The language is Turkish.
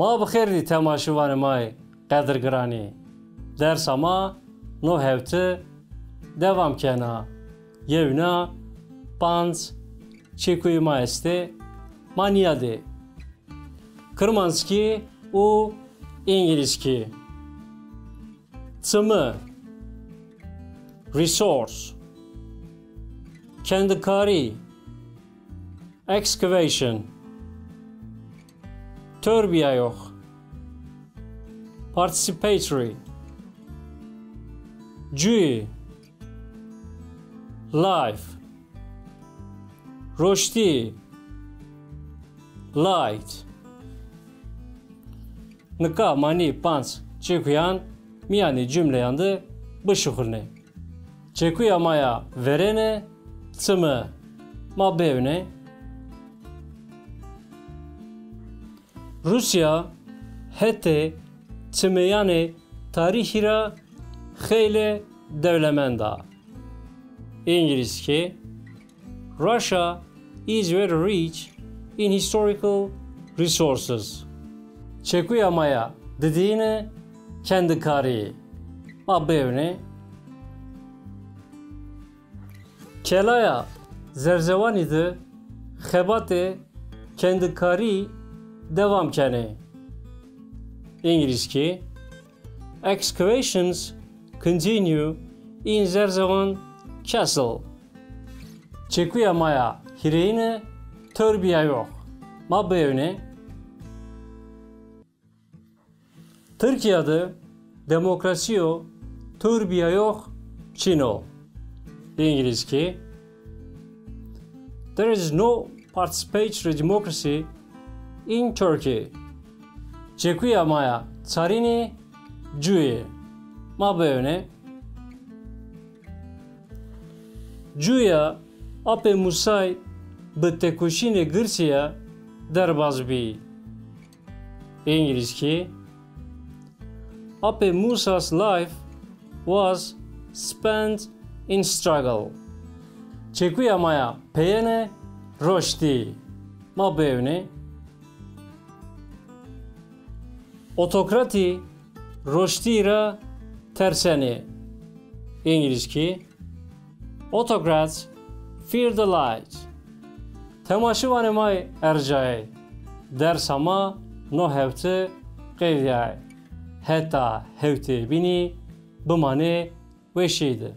ما بخیری تماشاوان مای قدرگرانی درس ما نو هفته devam kena yevna pans çekuy maeste maniade Kırmanski u İngilizki Tsımı resource kendikari excavation törbiye yok participatory cüy life roşti light nika mani pans çekuyan miyani cümle yandı bu şuhurne çekuya maya verene tsımı mabevne Rusya hete tsımeyane tarihira xeyle devlemenda İngilizce Russia is very rich in historical resources. Çekuya maya dediğine kendi kari mabevne kelaya zerzevanide xebate kendi kari devam kene İngilizce excavations continue in Zerzevan Castle. Çekuya maya hireine törbiye yok. Mabevne Türkiye'de demokrasiyo törbiye yok Çino. İngilizce There is no participatory democracy in Turkey. Çekuya maya tsarini cüye. Mabevne Cüya ape musay bıtekuşine gırsiya derbazbi. İngilizce ape Musa's life was spent in struggle. Çekuya maya peyene roşti. Mabevne Otokrati roştira terseni. İngilizce Autocrats fear the light. Temaşıvanı may ercay. Dersama no hevte qevyay. Heta hevte bini bımane ve şeydi.